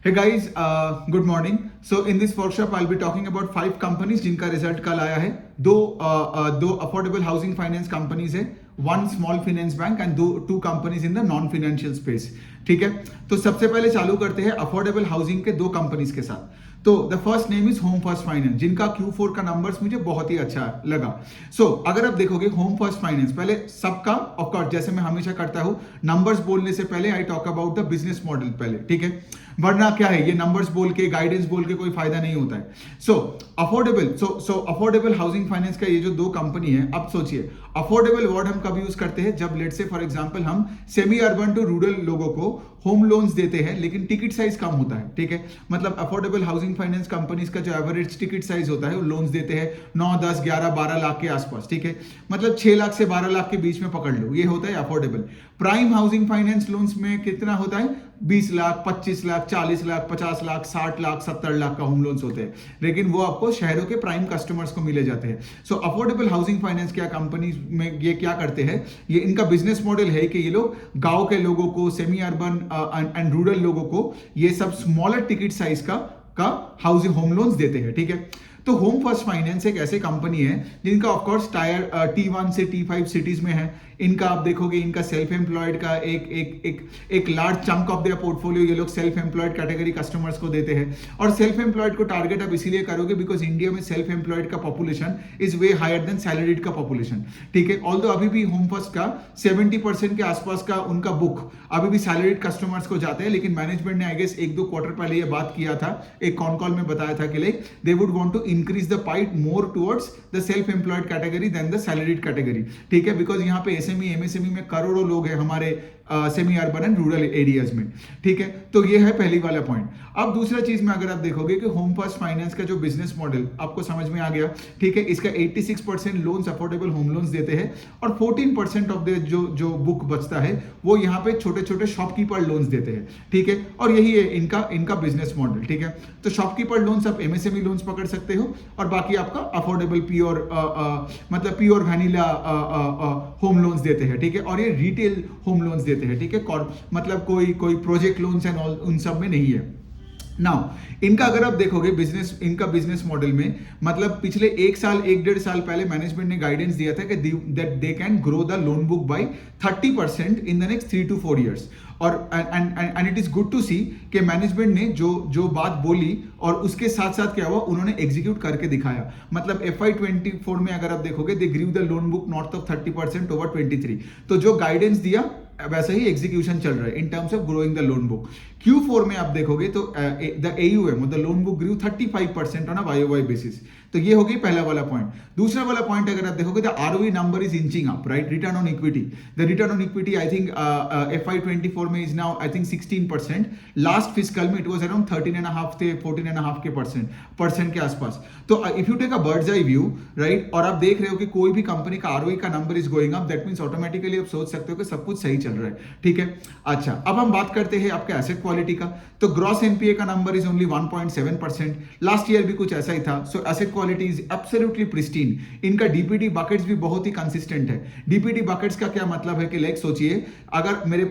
Hey guys, good morning. So in this workshop, I'll be talking about 5 companies जिनका result कल आया है. दो अफोर्डेबल हाउसिंग फाइनेंस कंपनीज है, 1 small finance bank and 2 companies in the non financial space. ठीक है, तो सबसे पहले चालू करते हैं अफोर्डेबल हाउसिंग के 2 कंपनीज के साथ. तो the first name is home first finance, जिनका Q4 का नंबर्स मुझे बहुत ही अच्छा लगा. सो अगर आप देखोगे होम फर्स्ट फाइनेंस, पहले सबका ऑफकोर्स जैसे मैं हमेशा करता हूं, नंबर्स बोलने से पहले आई talk about the business model पहले. ठीक है, वरना क्या है, ये नंबर्स बोल के गाइडेंस बोल के कोई फायदा नहीं होता है. सो अफोर्डेबल हाउसिंग फाइनेंस का ये जो 2 कंपनी है, अब सोचिए अफोर्डेबल वर्ड हम कब यूज करते हैं, जब लेट से फॉर एग्जांपल हम सेमी अर्बन टू रूरल लोगों को होम लोन्स देते हैं लेकिन टिकट साइज कम होता है. ठीक है, मतलब अफोर्डेबल हाउसिंग फाइनेंस कंपनीज का जो एवरेज टिकट साइज होता है वो लोन्स देते हैं 9, 10, 11, 12 लाख के आसपास. ठीक है, मतलब 6 लाख से 12 लाख के बीच में पकड़ लो, ये होता है affordable. Prime housing finance loans में कितना होता है, 20 लाख, 25 लाख, 40 लाख, 50 लाख, 60 लाख, 70 लाख का होम लोन्स होते हैं, लेकिन वो आपको शहरों के प्राइम कस्टमर्स को मिले जाते हैं. सो अफोर्डेबल हाउसिंग फाइनेंस क्या कंपनी में ये क्या करते हैं, ये इनका बिजनेस मॉडल है कि ये लोग गांव के लोगों को, सेमी अर्बन एंड रूरल लोगों को ये सब स्मॉलर टिकट साइज का हाउसिंग होम लोन्स देते हैं. ठीक है, तो होम फर्स्ट फाइनेंस एक ऐसी कंपनी है जिनका ऑफकोर्स टायर T1 से T5 सिटीज में है. इनका आप देखोगे, इनका सेल्फ एम्प्लॉयड का एक large chunk of their portfolio ये लोग सेल्फ एम्प्लॉयड कैटेगरी कस्टमर्स को देते हैं. और सेल्फ एम्प्लॉयड को टारगेट आप इसीलिए करोगे बिकॉज इंडिया में सेल्फ एम्प्लॉयड का population is way higher than salaried का पॉपुलेशन. ठीक है, ऑल्दो अभी भी होम फर्स्ट का 70% के आसपास का उनका बुक अभी भी सैलरीड कस्टमर्स को जाते हैं, लेकिन मैनेजमेंट ने आई गेस 1-2 क्वार्टर पहले ये बात किया था, एक कॉन कॉल में बताया था कि like they would want to increase the pie more towards the self employed category than the salaried category. ठीक है, बिकॉज यहाँ पे SME MSME में करोड़ों लोग हैं हमारे semi urban and rural areas में. ठीक है, तो ये है पहली वाला पॉइंट. अब दूसरा चीज में अगर आप देखोगे कि होम फर्स्ट फाइनेंस का जो बिजनेस मॉडल आपको समझ में आ गया. ठीक है, इसका 86% लोन्स अफोर्डेबल होम लोन्स देते हैं और 14% ऑफ द जो बुक बचता है वो यहाँ पे छोटे छोटे शॉपकीपर लोन्स देते हैं. ठीक है, और यही है इनका बिजनेस मॉडल. ठीक है, तो शॉपकीपर लोन्स आप MSME लोन्स पकड़ सकते हो और बाकी आपका अफोर्डेबल मतलब प्योर वैनिला होम लोन्स देते हैं. ठीक है, और ये रिटेल होम लोन्स देते हैं. ठीक है, मतलब कोई प्रोजेक्ट लोन्स एंड ऑल उन सब में नहीं है. नाउ इनका अगर आप देखोगे इनका बिजनेस मॉडल में, मतलब पिछले 1-1.5 साल पहले मैनेजमेंट ने गाइडेंस दिया था कि that they can grow the loan book by 30% in the next 3 to 4 years. और and it is good to see कि मैनेजमेंट ने जो बात बोली और उसके साथ साथ क्या हुआ, उन्होंने एग्जीक्यूट करके दिखाया. मतलब FY24 में अगर आप देखोगे they grew the loan book north of 30% over 23. तो जो गाइडेंस दिया वैसा ही एग्जीक्यूशन चल रहा है in terms of growing the loan book. Q4 में आप देखोगे तो the AUM the loan book grew 35% on a YOY basis. तो ये हो गई पहला वाला पॉइंट. दूसरा वाला पॉइंट अगर आप देखोगे the ROE number is inching up, right. Return on equity, the return on equity I think FY24 में is now I think 16%. Last fiscal में इट वाज अराउंड 13.5 से 14.5% के आसपास. तो if you take a bird's eye view, right, और आप देख रहे हो कि कोई भी कंपनी का ROE का number is going up, that means automatically आप सोच सकते हो कि सब कुछ सही चल रहा है. ठीक है, अच्छा, अब हम बात करते हैं आपके एसेट क्वालिटी का. तो ग्रॉस NPA का number is only 1.7%. Last year भी कुछ ऐसा ही था. So asset quality is absolutely pristine. इनका DPD बकेट्स भी बहुत ही कंसिस्टेंट है. DPD बकेट्स का क्या मतलब है कि लाइक सोचिए, अगर मेरे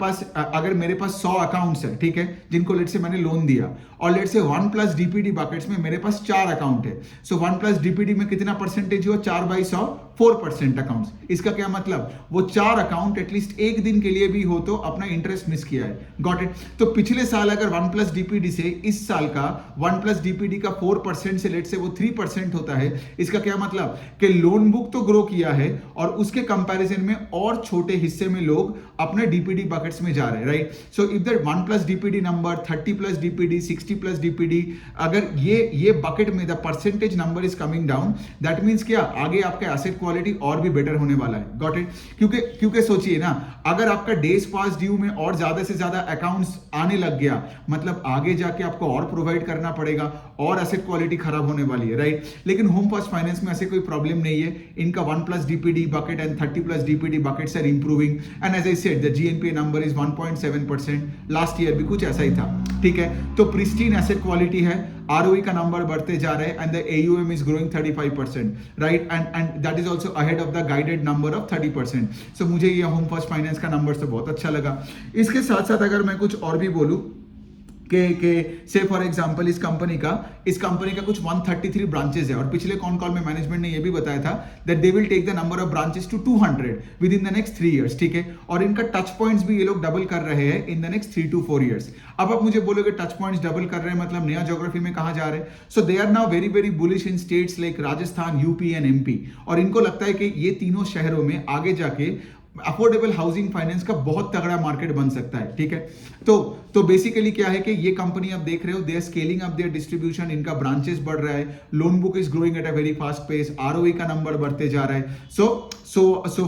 पास 100 अकाउंट्स है, ठीक है, जिनको लेट से मैंने लोन दिया, और लेट से 1+ DPD बकेट्स में मेरे पास 4 अकाउंट है. सो 1+ DPD में कितना परसेंटेज हुआ, 4/100, 4% अकाउंट्स. इसका क्या मतलब, वो 4 अकाउंट एटलीस्ट एक दिन के लिए भी हो तो अपना इंटरेस्ट मिस किया है. Got it. तो पिछले साल अगर 1+ DPD से इस साल का 1+ DPD का 4% से लेट से वो 3% होता है, इसका क्या मतलब कि लोन बुक तो ग्रो किया है और उसके कंपैरिजन में और छोटे हिस्से में लोग अपने DPD बकेट्स में जा रहे हैं, right. So if that 1+ DPD number, 30+ DPD, 60+ DPD, अगर ये बकेट में the percentage number is coming down, that means क्या, आगे आपका एसेट क्वालिटी और भी बेटर होने वाला है. Got it. क्योंकि सोचिए ना, अगर आपका डेज पास ड्यू में और ज्यादा से ज्यादा अकाउंट्स आने लग गया, मतलब आगे जाके आपको और प्रोवाइड करना पड़ेगा और एसेट क्वालिटी खराब होने वाली है, राइट. लेकिन होम फर्स्ट फाइनेंस में ऐसे कोई प्रॉब्लम नहीं है. इनका 1+ DPD bucket and 30+ DPD buckets are improving, and as I said the GNPA number is 1.7%. Last year भी कुछ ऐसा ही था. ठीक है, तो प्रिस्टीन एसेट क्वालिटी है, ROE का नंबर बढ़ते जा रहे हैं, and the AUM is growing 35%, right, and that is also ahead of the guided number of 30%. सो मुझे ये होम फर्स्ट फाइनेंस का नंबर तो बहुत अच्छा लगा. इसके साथ साथ अगर मैं कुछ और भी बोलूं के से फॉर एग्जांपल इस कंपनी का कुछ 133 ब्रांचेस है और पिछले कॉन कॉल में मैनेजमेंट ने ये भी बताया था that they will take the number of branches to 200 within the next 3 years, ठीक है। और इनका टच पॉइंट्स भी ये लोग डबल कर रहे हैं इन द नेक्स्ट 3 to 4 इयर्स। अब आप मुझे बोलोगे टच पॉइंट्स डबल कर रहे हैं मतलब नया ज्योग्राफी में कहां जा रहे हैं? So they are now very very bullish in states like Rajasthan, UP and MP. और इनको लगता है कि ये तीनों शहरों में आगे जाके अफोर्डेबल हाउसिंग फाइनेंस का बहुत तगड़ा मार्केट बन सकता है, ठीक है। तो बेसिकली क्या है कि ये कंपनी आप देख रहे हो, they are scaling up their distribution, इनका ब्रांचेस बढ़ रहा है, loan book is growing at a very fast pace, ROE का नंबर बढ़ते जा रहा है। So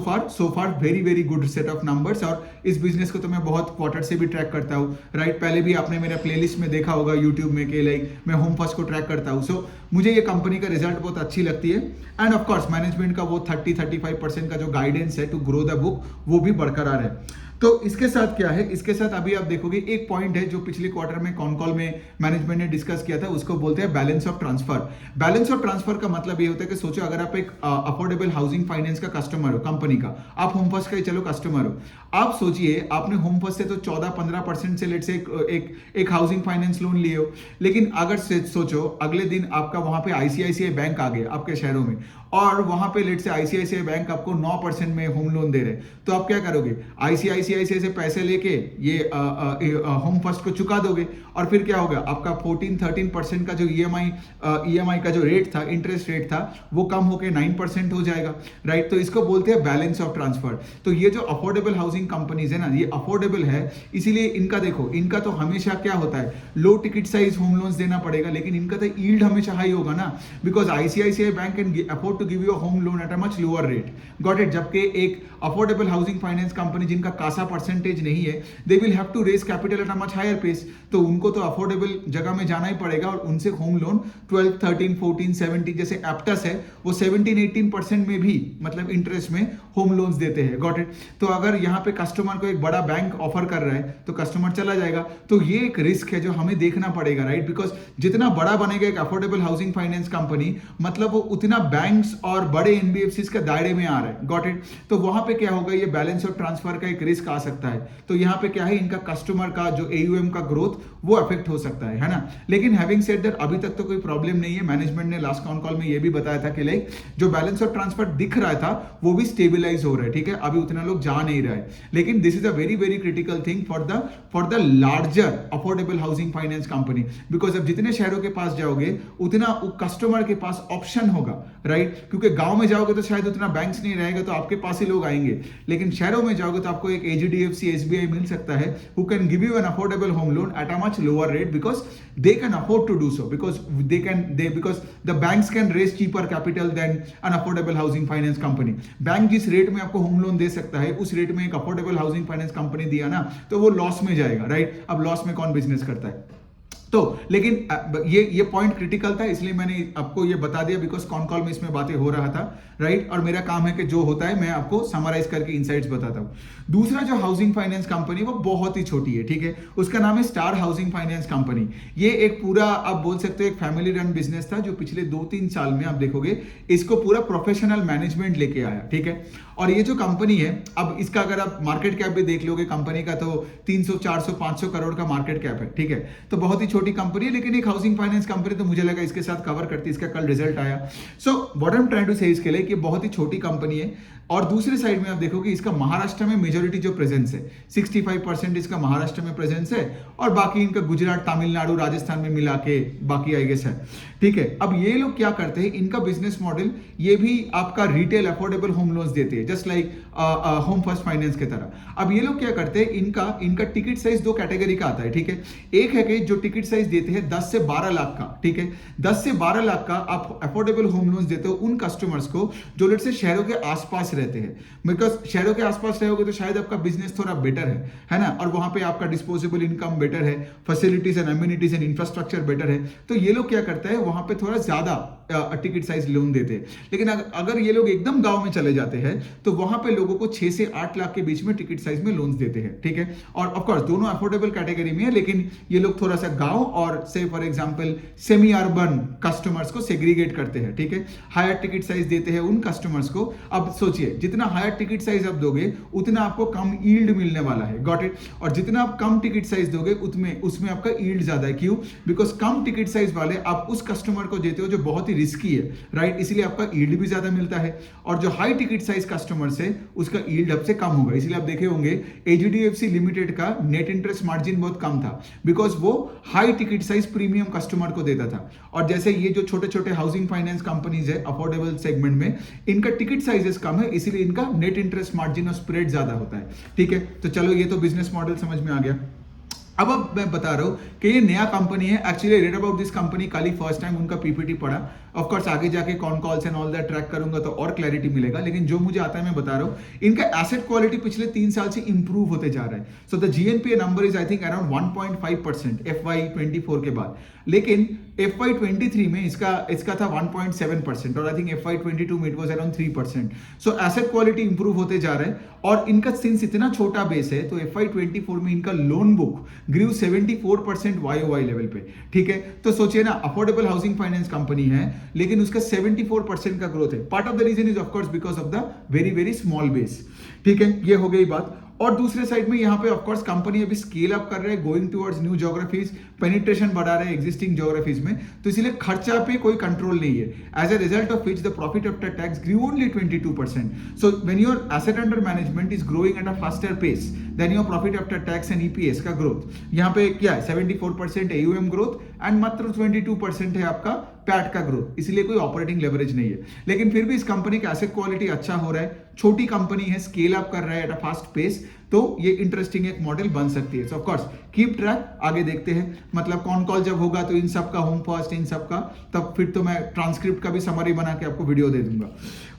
far very very good set of numbers. और इस बिजनेस को तो मैं बहुत क्वार्टर से भी ट्रैक करता हूँ, राइट। पहले भी आपने मेरा प्लेलिस्ट में देखा होगा यूट्यूब में कि लाइक मैं होम फर्स्ट को ट्रैक करता हूँ। सो मुझे ये कंपनी का रिजल्ट बहुत अच्छी लगती है एंड ऑफ कोर्स मैनेजमेंट का वो 30-35% का जो गाइडेंस है टू ग्रो द बुक वो भी बरकरार है। तो इसके साथ क्या है, इसके साथ अभी आप देखोगे एक पॉइंट है जो पिछले क्वार्टर में कॉन कॉल में मैनेजमेंट ने डिस्कस किया था, उसको बोलते हैं balance of transfer. Balance of transfer का मतलब ये होता है कि सोचो अगर आप एक अफोर्डेबल हाउसिंग फाइनेंस का कस्टमर हो, कंपनी का, आप होम फर्स्ट का ही चलो कस्टमर हो, आप सोचिए आपने होम फर्स्ट से तो 14-15% से लेट से एक हाउसिंग फाइनेंस लोन लिए हो, लेकिन अगर सोचो अगले दिन आपका वहां पे आईसीआईसीआई बैंक आ गया आपके शहरों में और वहां पे लेट से आईसीआईसीआई बैंक आपको 9% में होम लोन दे रहे, तो आप क्या करोगे? आईसीआईसीआई से पैसे लेके ये होम फर्स्ट को चुका दोगे और फिर क्या होगा, आपका 14-13% का जो ईएमआई का जो रेट था, इंटरेस्ट रेट था, वो कम होकर 9% हो जाएगा, राइट। तो इसको बोलते हैं बैलेंस ऑफ ट्रांसफर। तो ये जो अफोर्डेबल हाउसिंग कंपनीज है ना, ये अफोर्डेबल है, इसीलिए इनका देखो, इनका तो हमेशा क्या होता है, लो टिकट साइज होम लोन्स देना पड़ेगा, लेकिन इनका तो यील्ड हमेशा हाई होगा ना, because ICICI bank can afford to give you a home loan at a much lower rate, got it. जबकि एक अफोर्डेबल हाउसिंग फाइनेंस कंपनी जिनका कासा परसेंटेज नहीं है, they will have to raise capital at a much higher pace, तो उनको तो affordable जगह में जाना ही पड़ेगा और उनसे होम लोन 12, 13, 14, 17 जैसे एप्टस है वो 17-18% में भी मतलब इंटरेस्ट में होम लोन्स देते हैं, गॉट इट। तो अगर यहाँ पे कस्टमर को एक बड़ा बैंक ऑफर कर रहा है तो कस्टमर चला जाएगा, तो ये एक रिस्क है जो हमें देखना पड़ेगा, राइट। बिकॉज जितना बड़ा बनेगा एक अफोर्डेबल हाउसिंग फाइनेंस कंपनी, मतलब वो उतना बैंक्स और बड़े एनबीएफसीज के दायरे में आ रहा है, गॉट इट। तो वहां पे क्या होगा, ये बैलेंस ऑफ ट्रांसफर का एक रिस्क आ सकता है। तो यहाँ पे क्या है, इनका कस्टमर का जो एयूएम का ग्रोथ वो अफेक्ट हो सकता है ना। लेकिन हैविंग सेड दैट अभी तक तो कोई प्रॉब्लम नहीं है। मैनेजमेंट ने लास्ट कॉन कॉल में ये भी बताया था कि लाइक जो बैलेंस ऑफ ट्रांसफर दिख रहा था वो भी स्टेबलाइज हो रहा है, ठीक है। अभी उतना लोग जा नहीं रहा है, लेकिन this is a very very critical thing for the larger affordable housing finance company, because अब जितने शहरों के पास जाओगे उतना कस्टमर के पास ऑप्शन होगा, राइट। क्योंकि गांव में जाओगे तो शायद उतना बैंक्स नहीं रहेगा तो आपके पास ही लोग आएंगे, लेकिन शहरों में जाओगे तो आपको एक एचडीएफसी, एसबीआई मिल सकता है who can give you an affordable home loan at a much lower rate because they can afford to do so because because the banks can raise cheaper capital than an affordable housing finance company. Bank जिस rate में आपको home loan दे सकता है उस rate में एक affordable housing finance company दिया ना तो वो लॉस में जाएगा, राइट। अब लॉस में कौन बिजनेस करता है? तो लेकिन ये पॉइंट क्रिटिकल था, इसलिए मैंने आपको ये बता दिया बिकॉज कॉन कॉल में इसमें बातें हो रहा था, राइट। और मेरा काम है कि जो होता है मैं आपको समराइज करके इनसाइट्स बताता हूं। दूसरा जो हाउसिंग फाइनेंस कंपनी वो बहुत ही छोटी है, ठीक है, उसका नाम है स्टार हाउसिंग फाइनेंस कंपनी। ये एक पूरा आप बोल सकते हो एक फैमिली रन बिजनेस था जो पिछले 2-3 साल में आप देखोगे इसको पूरा प्रोफेशनल मैनेजमेंट लेके आया, ठीक है। और ये जो कंपनी है, अब इसका अगर आप मार्केट कैप भी देख लोगे कंपनी का तो 300, 400, 500 करोड़ का मार्केट कैप है, ठीक है। तो बहुत ही छोटी कंपनी है, लेकिन एक हाउसिंग फाइनेंस कंपनी तो मुझे लगा इसके साथ कवर करती, इसका कल रिजल्ट आया। So what I am trying to say इसके लिए कि बहुत ही छोटी कंपनी है। और दूसरी साइड में आप देखोगे इसका महाराष्ट्र में मेजोरिटी जो प्रेजेंस है 65% इसका महाराष्ट्र में प्रेजेंस है और बाकी इनका गुजरात, तमिलनाडु, राजस्थान में मिला के बाकी आई गेस है, ठीक है। अब ये लोग क्या करते हैं, इनका बिजनेस मॉडल ये भी आपका रिटेल अफोर्डेबल होम लोन्स देते हैं just like home first finance के तरह। अब ये लोग क्या करते हैं, इनका टिकट साइज 2 कैटेगरी का आता है, ठीक है। एक है कि जो टिकट साइज देते हैं 10 से 12 लाख का, ठीक है। 10 से 12 लाख का आप अफोर्डेबल होम लोन्स देते हो उन कस्टमर्स को जो लेट से शहरों के आसपास रहते हैं, बिकॉज शहरों के आसपास रहोगे तो शायद आपका बिजनेस थोड़ा बेटर है ना, और वहां पे आपका डिस्पोजेबल इनकम बेटर है, facilities and amenities and infrastructure better है। तो ये लोग क्या करते हैं, वहां पे थोड़ा ज्यादा टिकट साइज लोन देते हैं। लेकिन अगर ये लोग एकदम गांव में चले जाते हैं तो वहां पे लोगों को 6 से 8 लाख के बीच में टिकट साइज में लोन्स देते हैं, ठीक है। और ऑफ कोर्स दोनों अफोर्डेबल कैटेगरी में है, लेकिन ये लोग थोड़ा सा गांव और से for example semi urban customers को सेग्रीगेट करते हैं, ठीक है। हायर टिकट साइज देते हैं उन कस्टमर्स को। अब सोचिए जितना हायर टिकट साइज आप दोगे उतना आपको कम यील्ड मिलने वाला है, गॉट इट। और जितना आप कम टिकट साइज दोगे उसमें आपका यील्ड ज्यादा है। क्यों? बिकॉज कम टिकट साइज वाले आप उस कस्टमर को देते हो जो बहुत ही रिस्की है, राइट, इसलिए आपका यील्ड भी ज्यादा मिलता है। और जो हाई टिकट साइज कस्टमर्स है उसका यील्ड आपसे कम होगा। इसलिए आप देखे होंगे एचडीएफसी लिमिटेड का नेट इंटरेस्ट मार्जिन बहुत कम था, बिकॉज वो high ticket size premium customer को देता था। और जैसे ये जो छोटे छोटे हाउसिंग फाइनेंस कंपनीज है अफोर्डेबल सेगमेंट में, इनका टिकट साइजेस कम है, इसलिए इनका नेट इंटरेस्ट मार्जिन और स्प्रेड ज्यादा होता है, ठीक है। तो चलो ये तो बिजनेस मॉडल समझ में आ गया। अब मैं बता रहा हूं कि ये नया कंपनी है। Actually read about this company कल ही फर्स्ट टाइम उनका पीपीटी पढ़ा। ऑफ कोर्स आगे जाके कौन calls and all that track करूंगा तो और क्लैरिटी मिलेगा, लेकिन जो मुझे आता है मैं बता रहा हूं। इनका एसेट क्वालिटी पिछले 3 साल से इंप्रूव होते जा रहा है। So the GNPA number is I think around 1.5% FY24 के बाद, लेकिन FY23 में इसका था 1.7% और आई थिंक FY22 में it was around 3%। So asset quality improve होते जा रहा है। और इनका सिंस इतना छोटा बेस है तो FY24 में इनका loan book grew 74% YOY level पे, ठीक है। तो सोचिए ना, अफोर्डेबल हाउसिंग फाइनेंस कंपनी है लेकिन उसका 74% का ग्रोथ है। Part of the reason is of course because of the very very small base, ठीक है। ये हो गई बात। और दूसरे साइड में यहाँ पे ऑफ कोर्स कंपनी अभी स्केल अप कर रहे हैं, going towards new geographies, penetration बढ़ा रहे हैं एग्जिस्टिंग ज्योग्राफीज में, तो इसलिए खर्चा पे कोई कंट्रोल नहीं है। As a result of which the profit after tax grew only 22%। So when your asset under management is growing at a faster pace than your profit after tax and EPS का growth यहाँ पे क्या है, 74% AUM growth and मात्र 22% है आपका PAT का growth, इसलिए कोई ऑपरेटिंग लेवरेज नहीं है। लेकिन फिर भी इस कंपनी का एसेट क्वालिटी अच्छा हो रहा है, छोटी कंपनी है, स्केल अप कर रहा है एट अ फास्ट पेस, तो ये इंटरेस्टिंग एक मॉडल बन सकती है। सो ऑफ कोर्स कीप ट्रैक, आगे देखते हैं। मतलब कौन कॉल जब होगा तो इन सब का होम फर्स्ट, इन सब का तब फिर तो मैं ट्रांसक्रिप्ट का भी समरी बना के आपको वीडियो दे दूंगा।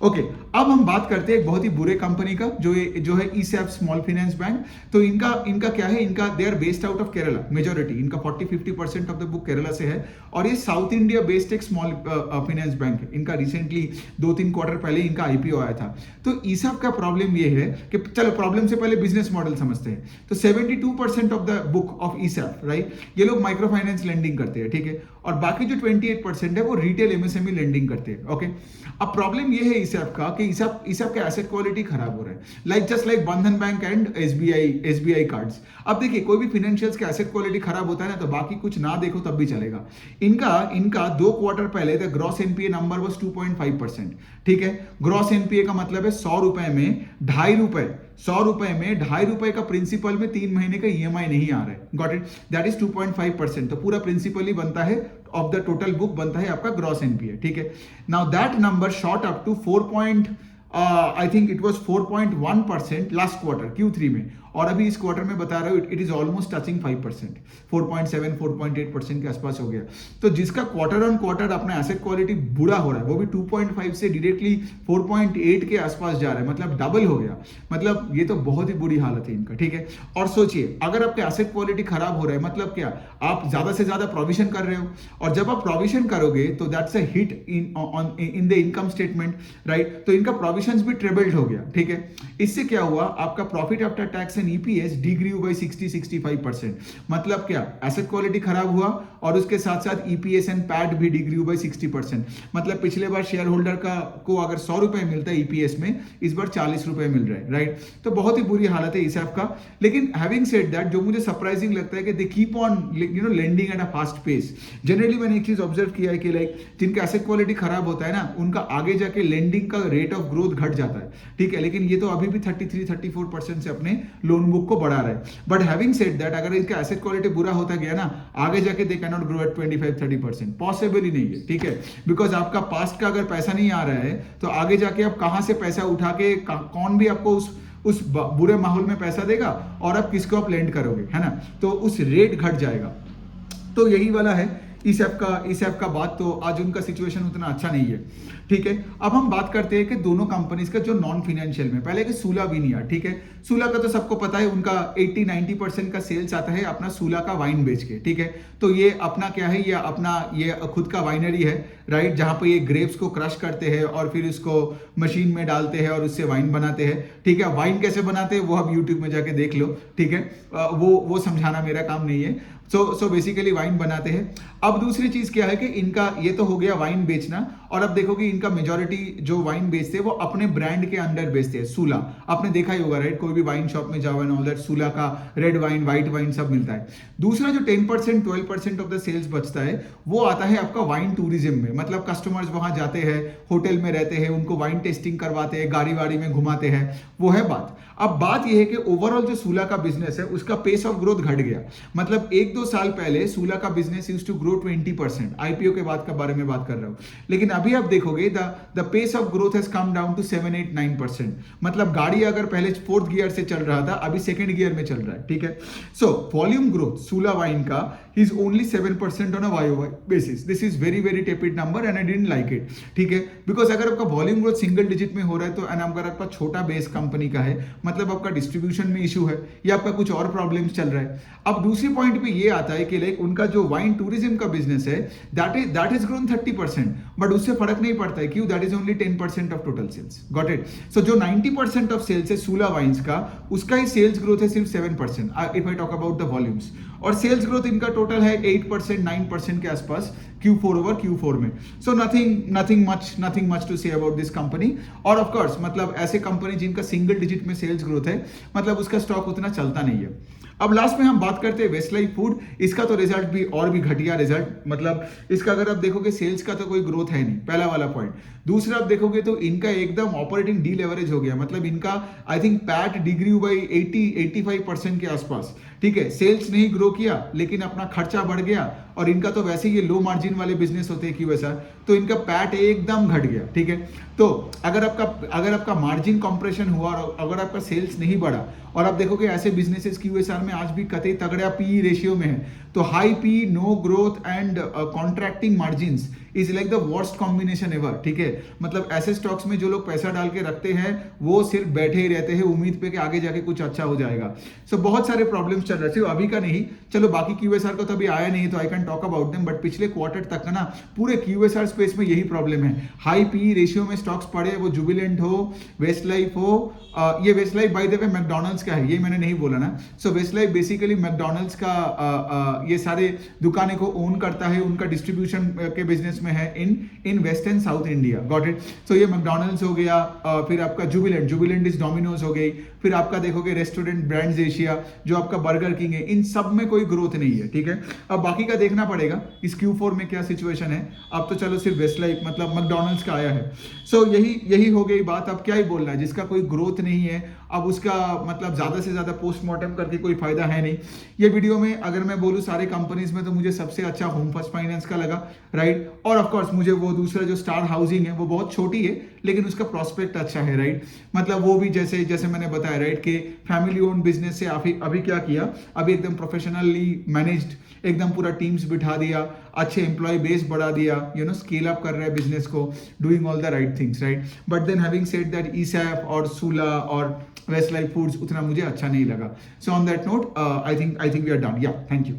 ओके, अब हम बात करते हैं एक बहुत ही बुरे कंपनी का जो है ईसैप स्मॉल फाइनेंस बैंक। तो इनका क्या है, इनका they are based out of Kerala, majority इनका 40-50% ऑफ द बुक केरला से है। और ये साउथ इंडिया बेस्ड एक स्मॉल फाइनेंस बैंक है। इनका रिसेंटली 2-3 क्वार्टर पहले इनका आईपीओ आया था। तो ईसैप का प्रॉब्लम ये है कि चलो प्रॉब्लम से पहले बिजनेस मॉडल समझते हैं। तो 72% of the book of ESAF, right, ये लोग माइक्रो फाइनेंस लेंडिंग करते हैं, ठीक है। और बाकी जो 28% है वो रिटेल एमएसएमई लेंडिंग करते हैं, ओके। अब प्रॉब्लम ये है ईसैप का कि ईसैप का एसेट क्वालिटी खराब हो रहा है, जस्ट लाइक बंधन बैंक एंड एसबीआई कार्ड्स। अब देखिए कोई भी फाइनेंशियल्स का एसेट क्वालिटी खराब होता है ना तो बाकी कुछ ना देखो तब भी चलेगा। इनका 2 क्वार्टर पहले the gross NPA number was 2.5%, ठीक है। ग्रॉस एनपीए का मतलब है 100 रुपए में 2.5 रुपए का प्रिंसिपल में 3 महीने का ईएमआई नहीं आ रहा है, गॉट इट, दैट इज 2.5%। तो पूरा प्रिंसिपल ही बनता है ऑफ द टोटल बुक बनता है आपका ग्रॉस एनपीए, ठीक है। Now that number shot up to 4.1% last quarter Q3 में, और अभी इस क्वार्टर में बता रहा हूं इट इज ऑलमोस्ट टचिंग 5%, 4.7-4.8% के आसपास हो गया। तो जिसका क्वार्टर ऑन क्वार्टर अपना एसेट क्वालिटी बुरा हो रहा है वो भी 2.5 से डायरेक्टली 4.8 के आसपास जा रहा है, मतलब डबल हो गया। मतलब ये तो बहुत ही बुरी हालत है इनका, ठीक है। और सोचिए अगर आपका एसेट क्वालिटी खराब हो रहा है मतलब क्या, आप ज्यादा से ज्यादा प्रोविजन कर रहे हो, और जब आप प्रोविजन करोगे तो that's a hit in the income statement, right. तो इनका प्रोविजन भी ट्रिबल्ड हो गया, ठीक है। इससे क्या हुआ, आपका profit after tax EPS degrew by 60-65%। मतलब क्या, एसेट क्वालिटी खराब हुआ और उसके साथ साथ EPS एंड पैट भी डिग्रीव बाय 60%। मतलब पिछले बार शेयर होल्डर को अगर 100 रुपए मिलता है EPS में, इस बार 40 रुपए मिल रहा है, राइट। तो बहुत ही बुरी हालत है ईसैप का। लेकिन हैविंग सेड दैट, जो मुझे सरप्राइजिंग लगता है कि they keep on lending at a fast pace. Generally मैंने एक चीज ऑब्जर्व किया है कि लाइक जिनका एसेट क्वालिटी खराब होता है ना, उनका आगे जाके लेंडिंग का रेट ऑफ ग्रोथ घट जाता है, ठीक है। लेकिन ये तो अभी भी 33-34% से अपने लोन बुक को बढ़ा रहा है। बट हैविंग सेड दैट, अगर इनका एसेट क्वालिटी बुरा होता गया ना, आगे जाके they can not grow at 25-30%, possible ही नहीं है, ठीक है। बिकॉज आपका पास्ट का अगर पैसा नहीं आ रहा है तो आगे जाके आप कहां से पैसा उठा के कौन भी आपको उस बुरे माहौल में पैसा देगा, और आप किसको आप लेंड करोगे, है ना। तो उस रेट घट जाएगा। तो यही वाला है ईसैप का बात तो आज उनका सिचुएशन उतना अच्छा नहीं है, ठीक है। अब हम बात करते हैं कि दोनों कंपनीज का जो नॉन फाइनेंशियल में, पहले कि सूला विनिया, ठीक है। सूला का तो सबको पता है, उनका 80-90% का सेल्स आता है अपना सूला का वाइन बेच के, ठीक है। तो ये अपना क्या है, ये खुद का वाइनरी है, राइट, जहां पे ये ग्रेप्स को क्रश करते हैं और फिर उसको मशीन में डालते हैं और उससे वाइन बनाते हैं, ठीक है। वाइन कैसे बनाते हैं वो आप यूट्यूब में जाके देख लो, ठीक है। वो समझाना मेरा काम नहीं है। सो बेसिकली वाइन बनाते हैं। अब दूसरी चीज क्या है कि इनका ये तो हो गया वाइन बेचना, और अब देखो कि इनका मेजॉरिटी जो वाइन बेचते हैं वो अपने ब्रांड के अंडर बेचते हैं। सूला आपने देखा ही होगा, राइट, कोई भी वाइन शॉप में जाओ एंड ऑल दैट, सूला का रेड वाइन, व्हाइट वाइन सब मिलता है। दूसरा जो 10% 12% ऑफ द सेल्स बचता है वो आता है आपका वाइन टूरिज्म में, मतलब कस्टमर्स वहां जाते हैं, होटल में रहते हैं, उनको वाइन टेस्टिंग करवाते हैं, गाड़ी वाड़ी में घुमाते हैं, वो है बात। अब बात यह है कि ओवरऑल जो सूला का बिजनेस है उसका पेस ऑफ ग्रोथ घट गया। मतलब 1-2 साल पहले सूला का business used to grow 20%, IPO के बाद का बारे में बात कर रहा हूं, लेकिन अभी आप देखोगे the pace of growth has come down to 7-8-9%। मतलब गाड़ी अगर पहले 4th गियर से चल रहा था, अभी 2nd गियर में चल रहा है, ठीक है। सो वॉल्यूम ग्रोथ सूला वाइन का is only 7% on a YOY basis. This is very very tepid number and I didn't like it, ठीक है। बिकॉज अगर आपका वॉल्यूम ग्रोथ सिंगल डिजिट में हो रहा है तो, एंड अगर आपका छोटा बेस कंपनी का है, मतलब आपका डिस्ट्रीब्यूशन में इशू है या आपका कुछ और प्रॉब्लम्स चल रहा है। अब दूसरी पॉइंट पे ये आता है कि लाइक उनका जो वाइन टूरिज्म का बिजनेस है दैट इज ग्रोन 30%, बट उससे फर्क नहीं पड़ता है, क्यों? That is only 10% of total sales, got it. So जो 90% ऑफ सेल्स है सूला वाइन्स का, उसका ही सेल्स ग्रोथ है सिर्फ 7% if I talk about the volumes, और सेल्स ग्रोथ इनका टोटल है 8% 9% के आसपास Q4 ओवर Q4 में। So nothing much to say about this company. और ऑफ कोर्स मतलब ऐसे कंपनी जिनका सिंगल डिजिट में सेल्स ग्रोथ है, मतलब उसका स्टॉक उतना चलता नहीं है। अब लास्ट में हम बात करते हैं वेस्टलाइफ फूड। इसका तो रिजल्ट भी और भी घटिया रिजल्ट, मतलब इसका अगर आप देखोगे सेल्स का तो कोई ग्रोथ है नहीं, पहला वाला पॉइंट। दूसरा आप देखोगे तो इनका एकदम ऑपरेटिंग डीलेवरेज हो गया, मतलब इनका I think PAT degree by 80-85% के आसपास, ठीक है। सेल्स नहीं ग्रो किया लेकिन अपना खर्चा बढ़ गया, और इनका तो वैसे ही ये लो मार्जिन वाले बिजनेस होते हैं QSR, तो इनका पैट एकदम घट गया, ठीक है। तो अगर आपका मार्जिन कंप्रेशन हुआ और अगर आपका सेल्स नहीं बढ़ा, और आप देखोगे ऐसे बिजनेसेस QSR में आज भी कतई तगड़ा PE रेशियो में है, तो high PE, no growth and contracting margins is like the worst combination ever, ठीक है। मतलब ऐसे स्टॉक्स में जो लोग पैसा डाल के रखते हैं वो सिर्फ बैठे ही रहते हैं उम्मीद पे कि आगे जाके कुछ अच्छा हो जाएगा। सो बहुत सारे प्रॉब्लम्स चल रहे थे, अभी का नहीं, चलो बाकी QSR का तो अभी आया नहीं तो I can talk about them, but पिछले क्वार्टर तक का ना पूरे QSR स्पेस में यही प्रॉब्लम है। हाई PE रेशियो में स्टॉक्स पड़े, वो जुबिलेंट हो, वेस्टलाइफ हो, ये Westlife by the way McDonald's का है, ये मैंने नहीं बोला ना। सो वेस्टलाइफ बेसिकली मैकडॉनल्ड्स का ये सारे दुकानें को ओन करता है, उनका डिस्ट्रीब्यूशन के बिजनेस में है in west and south India, got it. So ये मैकडॉनल्ड्स हो गया, फिर आपका जुबिलेंट इज डोमिनोज हो गई, फिर आपका देखोगे रेस्टोरेंट ब्रांड्स एशिया जो आपका बर्गर किंग है, इन सब में कोई ग्रोथ नहीं है, ठीक है। अब बाकी का देखना पड़ेगा इस Q4 में क्या सिचुएशन है। अब तो चलो सिर्फ वेस्टलाइफ मतलब मैकडॉनल्ड्स का आया है। सो यही हो गई बात। अब क्या ही बोलना है, जिसका कोई ग्रोथ नहीं है अब उसका मतलब ज्यादा से ज्यादा पोस्टमार्टम करके कोई फायदा है नहीं। ये वीडियो में अगर मैं बोलूं सारे कंपनीज में तो मुझे सबसे अच्छा होम फर्स्ट फाइनेंस का लगा, राइट। और ऑफ कोर्स मुझे वो दूसरा जो स्टार हाउसिंग है वो बहुत छोटी है लेकिन उसका प्रोस्पेक्ट अच्छा है, राइट। मतलब वो भी जैसे मैंने बताया, राइट, कि फैमिली ओन बिजनेस से अभी क्या किया, अभी एकदम प्रोफेशनली मैनेज्ड, एकदम पूरा टीम्स बिठा दिया, अच्छे एम्प्लॉय बेस बढ़ा दिया, स्केल अप कर रहा है बिजनेस को, doing all the right things, right. But then having said that ESAF और सूला और वेस्टलाइफ फूड्स उतना मुझे अच्छा नहीं लगा। So on that note I think we are done. या थैंक यू।